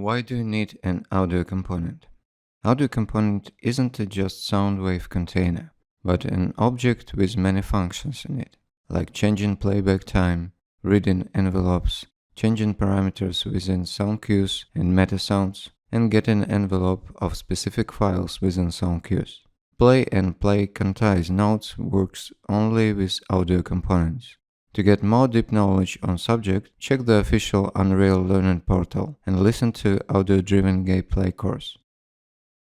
Why do you need an audio component? Audio component isn't a just sound wave container, but an object with many functions in it, like changing playback time, reading envelopes, changing parameters within sound cues and meta sounds, and getting an envelope of specific files within sound cues. Play and play quantize nodes works only with audio components. To get more deep knowledge on subject, check the official Unreal Learning portal and listen to audio-driven gameplay course.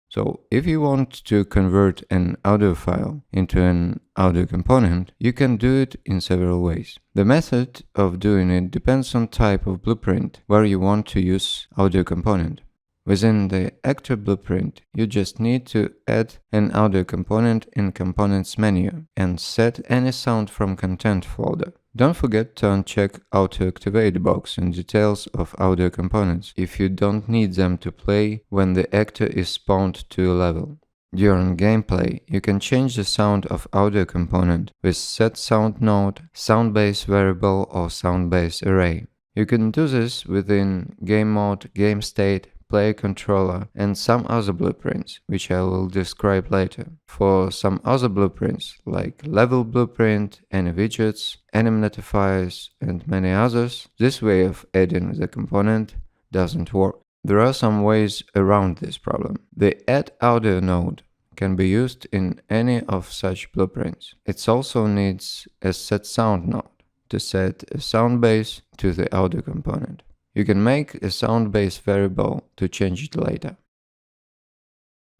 So, if you want to convert an audio file into an audio component, you can do it in several ways. The method of doing it depends on type of blueprint where you want to use audio component. Within the actor blueprint, you just need to add an audio component in Components menu and set any sound from Content folder. Don't forget to uncheck Auto Activate box in details of audio components if you don't need them to play when the actor is spawned to a level. During gameplay, you can change the sound of audio component with set sound node, sound base variable or sound base array. You can do this within game mode, game state, player controller, and some other blueprints, which I will describe later. For some other blueprints, like level blueprint, any widgets, enemy notifiers, and many others, this way of adding the component doesn't work. There are some ways around this problem. The add audio node can be used in any of such blueprints. It also needs a set sound node to set a sound base to the audio component. You can make a sound base variable to change it later.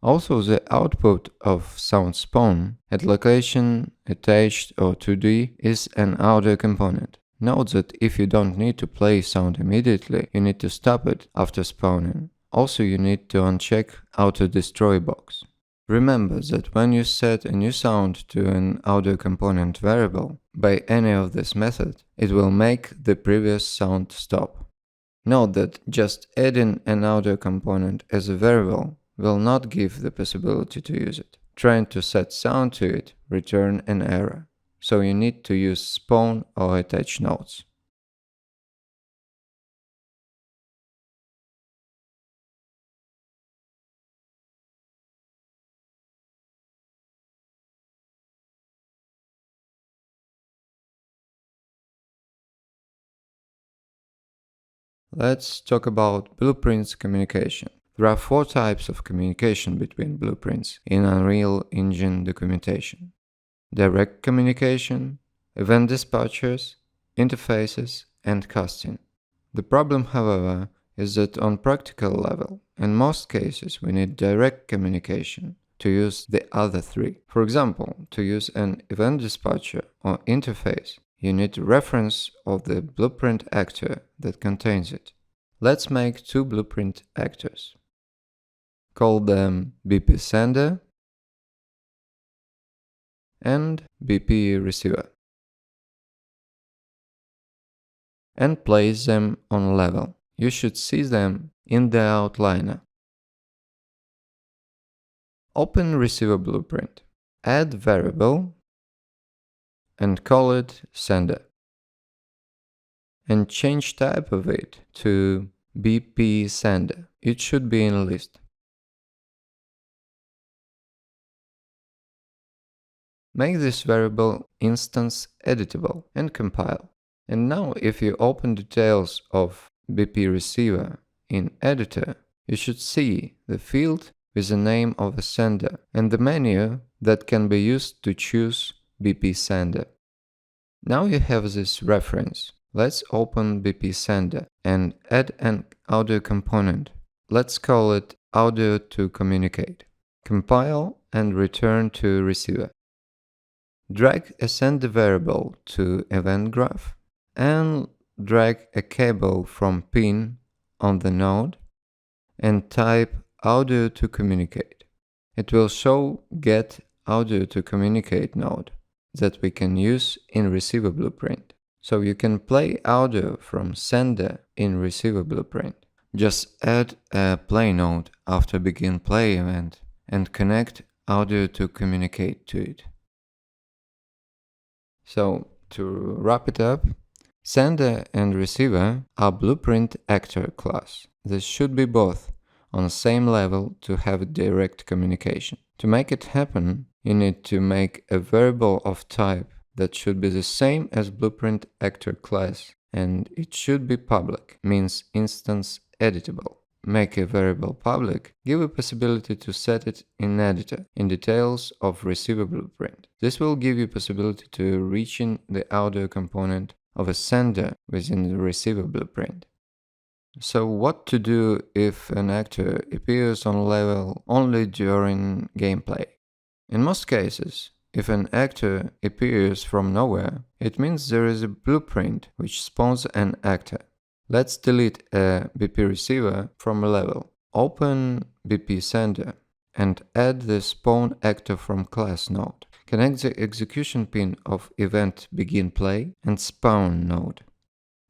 Also, the output of sound spawn at location, attached or 2D is an audio component. Note that if you don't need to play sound immediately, you need to stop it after spawning. Also, you need to uncheck Auto Destroy box. Remember that when you set a new sound to an audio component variable by any of this method, it will make the previous sound stop. Note that just adding an audio component as a variable will not give the possibility to use it. Trying to set sound to it return an error, so you need to use spawn or attach nodes. Let's talk about blueprints communication. There are 4 types of communication between blueprints in Unreal Engine documentation: direct communication, event dispatchers, interfaces, and casting. The problem, however, is that on practical level, in most cases we need direct communication to use the other 3. For example, to use an event dispatcher or interface, you need a reference of the blueprint actor that contains it. Let's make 2 blueprint actors. Call them BP sender and BP receiver, and place them on level. You should see them in the outliner. Open receiver blueprint, add variable and call it sender, and change type of it to BP sender. It should be in a list. Make this variable instance editable and compile. And now if you open details of BP receiver in editor, you should see the field with the name of the sender and the menu that can be used to choose BP sender. Now you have this reference. Let's open BP sender and add an audio component. Let's call it audio to communicate. Compile and return to receiver. Drag a sender variable to event graph and drag a cable from pin on the node and type audio to communicate. It will show get audio to communicate node that we can use in receiver blueprint. So you can play audio from sender in receiver blueprint. Just add a play node after begin play event and connect audio to communicate to it. So to wrap it up, Sender and receiver are blueprint actor class. This should be both on the same level to have direct communication. To make it happen, you need to make a variable of type that should be the same as blueprint actor class, and it should be public, means instance editable. Make a variable public, give a possibility to set it in editor in details of receiver blueprint. This will give you possibility to reaching the audio component of a sender within the receiver blueprint. So what to do if an actor appears on level only during gameplay? In most cases, if an actor appears from nowhere, it means there is a blueprint which spawns an actor. Let's delete a BP receiver from a level. Open BP sender and add the spawn actor from class node. Connect the execution pin of event begin play and spawn node.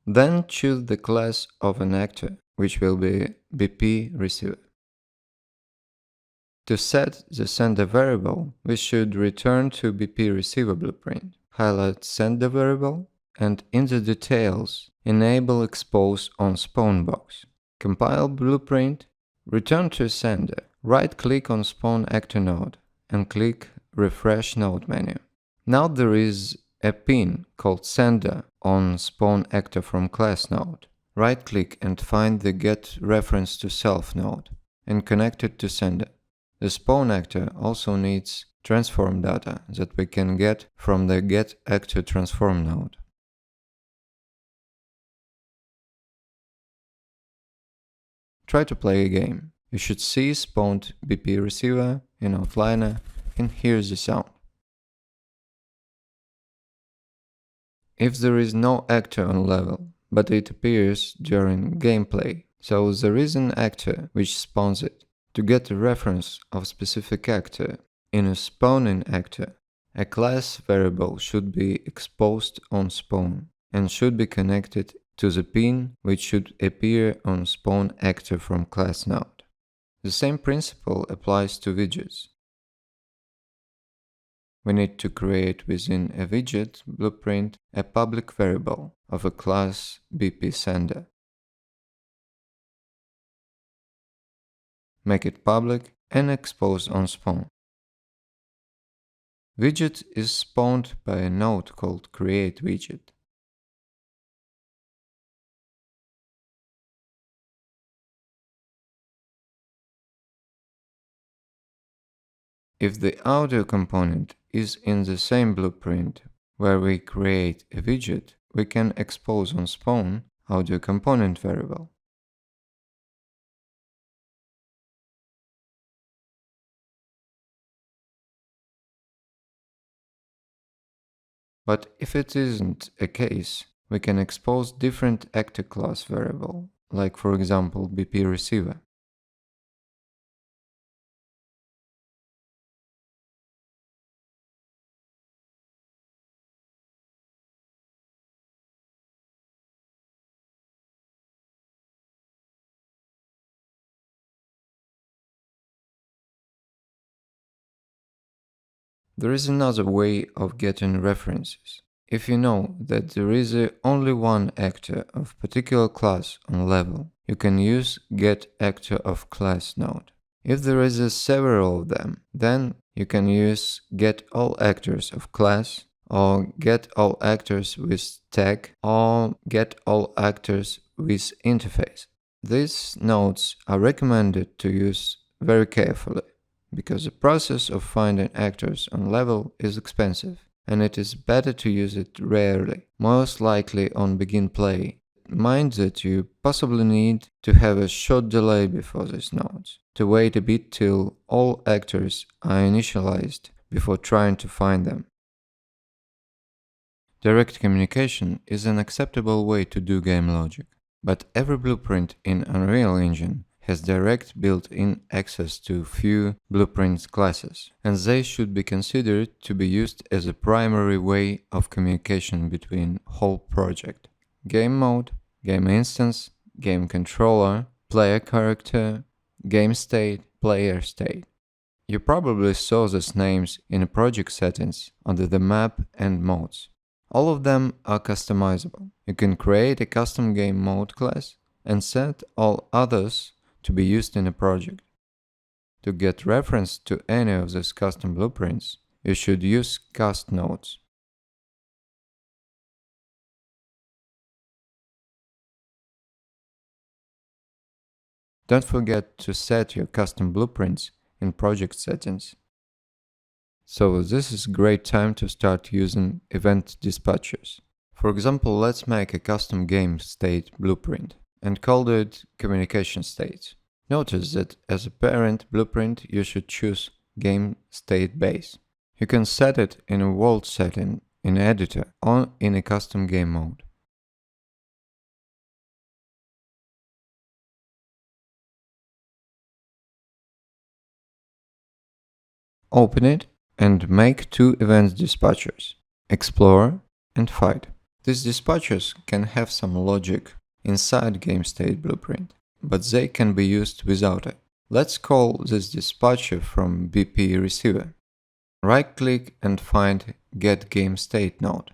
Then choose the class of an actor, which will be BP receiver. To set the sender variable, we should return to BP receiver blueprint. Highlight sender variable and in the details, enable expose on spawn box. Compile blueprint, return to sender. Right-click on spawn actor node and click refresh node menu. Now there is a pin called sender on spawn actor from class node. Right-click and find the get reference to self node and connect it to sender. The spawn actor also needs transform data that we can get from the get actor transform node. Try to play a game. You should see spawned BP receiver in outliner and hear the sound. If there is no actor on level, but it appears during gameplay, so there is an actor which spawns it. To get a reference of specific actor in a spawning actor, a class variable should be exposed on spawn and should be connected to the pin which should appear on spawn actor from class node. The same principle applies to widgets. We need to create within a widget blueprint a public variable of a class BP sender. Make it public and expose on spawn. Widget is spawned by a node called create widget. If the audio component is in the same blueprint where we create a widget, we can expose on spawn audio component variable. But if it isn't a case, we can expose different actor class variable, like for example BP receiver. There is another way of getting references. If you know that there is only one actor of particular class on level, you can use getActorOfClass node. If there is several of them, then you can use getAllActorsOfClass or getAllActors with tag or getAllActors with interface. These nodes are recommended to use very carefully, because the process of finding actors on level is expensive, and it is better to use it rarely, most likely on begin play. Mind that you possibly need to have a short delay before these nodes, to wait a bit till all actors are initialized before trying to find them. Direct communication is an acceptable way to do game logic, but every blueprint in Unreal Engine has direct built-in access to few blueprint classes, and they should be considered to be used as a primary way of communication between whole project. Game mode, game instance, game controller, player character, game state, player state. You probably saw these names in project settings under the map and modes. All of them are customizable. You can create a custom game mode class and set all others to be used in a project. To get reference to any of these custom blueprints, you should use cast nodes. Don't forget to set your custom blueprints in project settings. So this is a great time to start using event dispatchers. For example, let's make a custom game state blueprint and call it communication states. Notice that as a parent blueprint, you should choose game state base. You can set it in a world setting in editor or in a custom game mode. Open it and make two event dispatchers, Explorer and Fight. These dispatchers can have some logic inside GameState blueprint, but they can be used without it. Let's call this dispatcher from BP receiver. Right-click and find Get Game State node.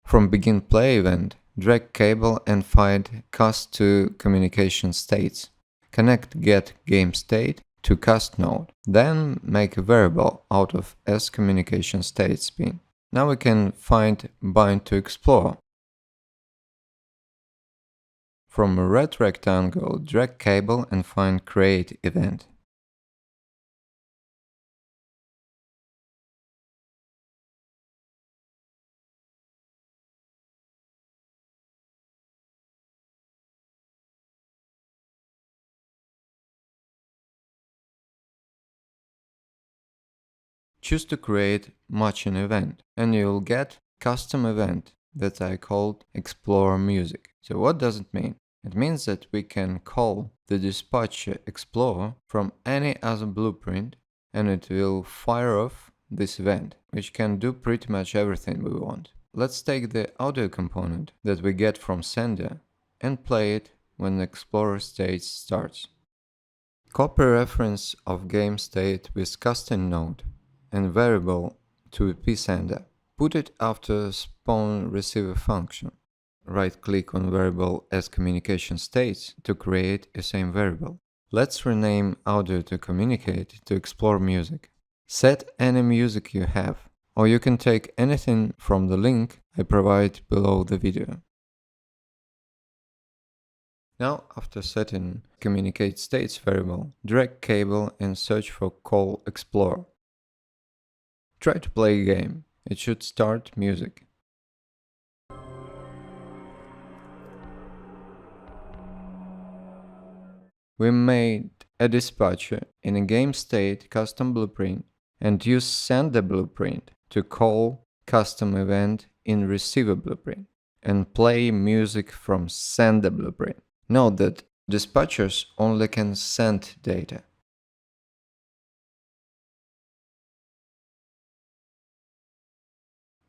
From Begin Play event, drag cable and find Cast to Communication States. Connect Get Game State to Cast node. Then make a variable out of sCommunicationStates pin. Now we can find Bind to Explore. From a red rectangle, drag cable and find Create Event. Choose to create matching event, and you'll get custom event that I called Explore Music. So what does it mean? It means that we can call the dispatcher Explore from any other blueprint and it will fire off this event, which can do pretty much everything we want. Let's take the audio component that we get from sender and play it when the Explorer stage starts. Copy reference of game state with custom node and variable to psender. Put it after spawn receiver function. Right-click on variable as communication states to create a same variable. Let's rename audio to communicate to explore music. Set any music you have, or you can take anything from the link I provide below the video. Now, after setting communicate states variable, drag cable and search for call explore. Try to play a game. It should start music. We made a dispatcher in a game state custom blueprint and use sender blueprint to call custom event in receiver blueprint and play music from sender blueprint. Note that dispatchers only can send data.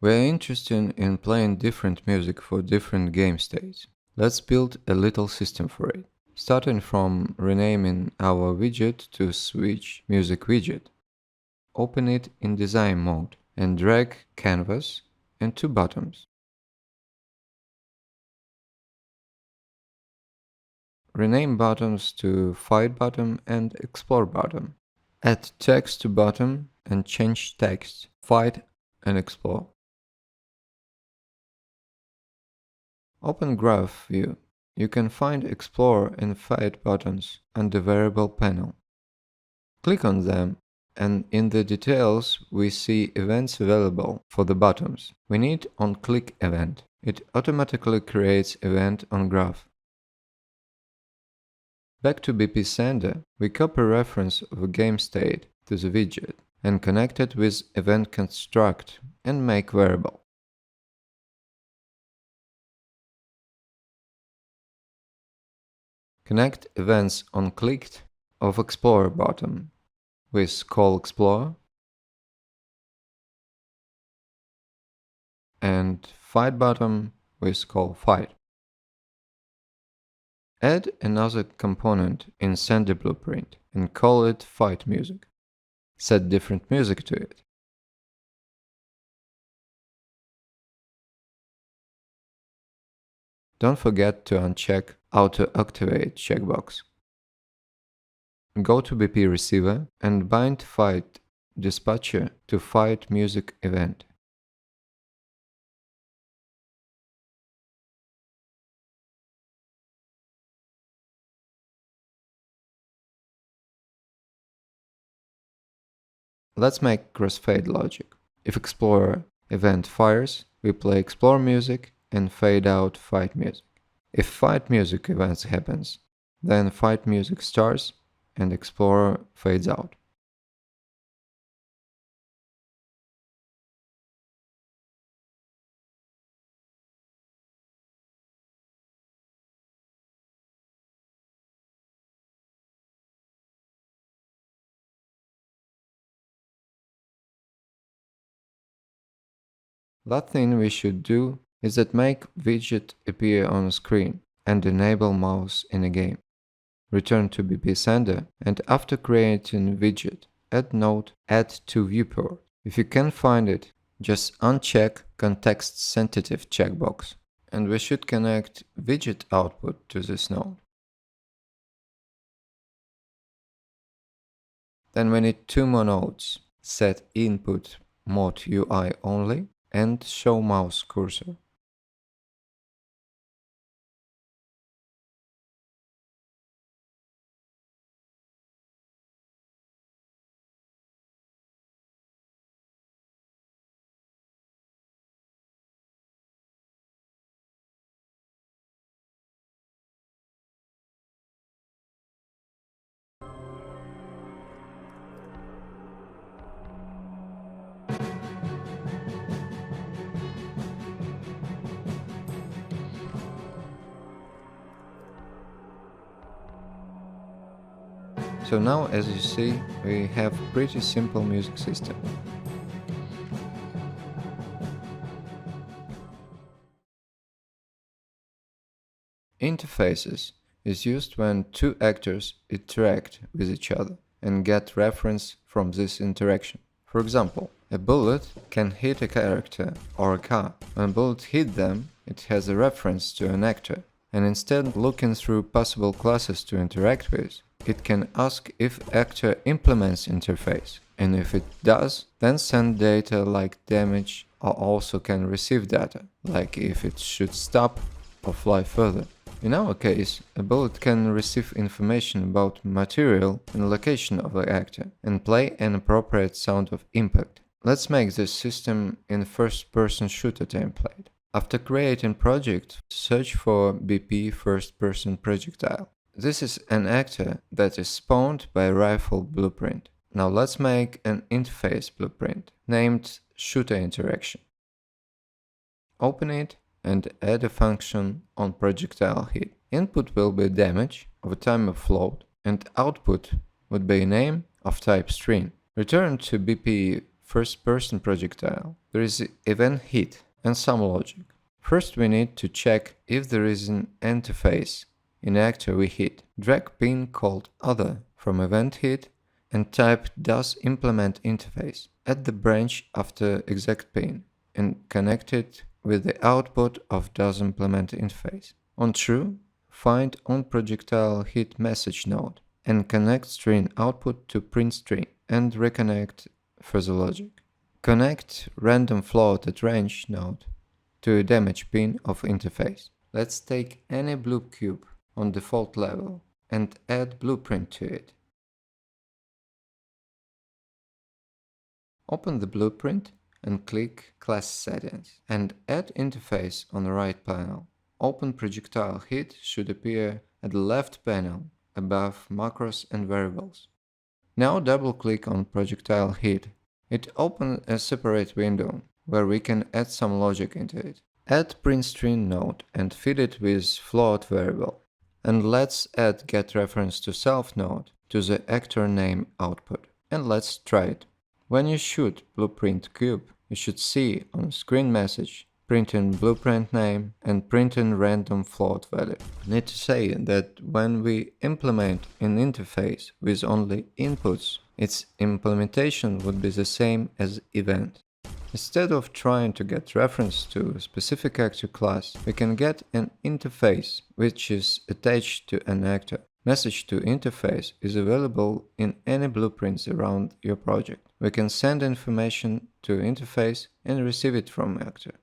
We are interested in playing different music for different game states. Let's build a little system for it, starting from renaming our widget to Switch Music widget. Open it in design mode and drag canvas and two buttons. Rename buttons to Fight button and Explore button. Add text to button and change text, Fight and Explore. Open Graph view. You can find Explore and Fight buttons under Variable panel. Click on them, and in the details we see events available for the buttons. We need onClick event. It automatically creates event on graph. Back to BP Sender, we copy reference of a game state to the widget and connect it with event construct and make variable. Connect events onClicked of Explorer button with call Explorer and Fight button with call Fight. Add another component in Sender blueprint and call it Fight Music. Set different music to it. don't forget to uncheck Auto Activate checkbox. Go to BP receiver and bind Fight dispatcher to Fight music event. Let's make crossfade logic. If Explorer event fires, we play Explore music and fade out Fight music. If Fight music event happens, then Fight music starts and Explorer fades out. Last thing we should do is that make widget appear on screen and enable mouse in a game. Return to BP sender and after creating widget, add node Add to viewport. If you can't find it, just uncheck context sensitive checkbox and we should connect widget output to this node. Then we need two more nodes, set input mode UI only and show mouse cursor. So now, as you see, we have pretty simple music system. Interfaces is used when two actors interact with each other and get reference from this interaction. For example, a bullet can hit a character or a car. When a bullet hits them, it has a reference to an actor, and instead of looking through possible classes to interact with, it can ask if actor implements interface, and if it does, then send data like damage, or also can receive data, like if it should stop or fly further. In our case, a bullet can receive information about material and location of the actor, and play an appropriate sound of impact. Let's make this system in first-person shooter template. After creating project, search for BP first-person projectile. This is an actor that is spawned by rifle blueprint. Now let's make an interface blueprint named shooter interaction. Open it and add a function on projectile hit. Input will be damage of a timer float and output would be a name of type string. Return to BP first person projectile. There is event hit and some logic. First we need to check if there is an interface in actor we hit. Drag pin called other from event hit and type does implement interface. Add the branch after exact pin and connect it with the output of does implement interface. On true, find on projectile hit message node and connect string output to print string and reconnect further logic. Connect random float at range node to a damage pin of interface. Let's take any blue cube on default level and add blueprint to it. Open the blueprint and click Class Settings and add interface on the right panel. Open projectile hit should appear at the left panel above macros and variables. Now double-click on projectile hit. It opens a separate window where we can add some logic into it. Add print string node and feed it with float variable. And let's add get reference to self node to the actor name output. And let's try it. When you shoot blueprint cube, you should see on screen message printing blueprint name and printing random float value. I need to say that when we implement an interface with only inputs, its implementation would be the same as event. Instead of trying to get reference to a specific actor class, we can get an interface which is attached to an actor. Message to interface is available in any blueprints around your project. We can send information to interface and receive it from actor.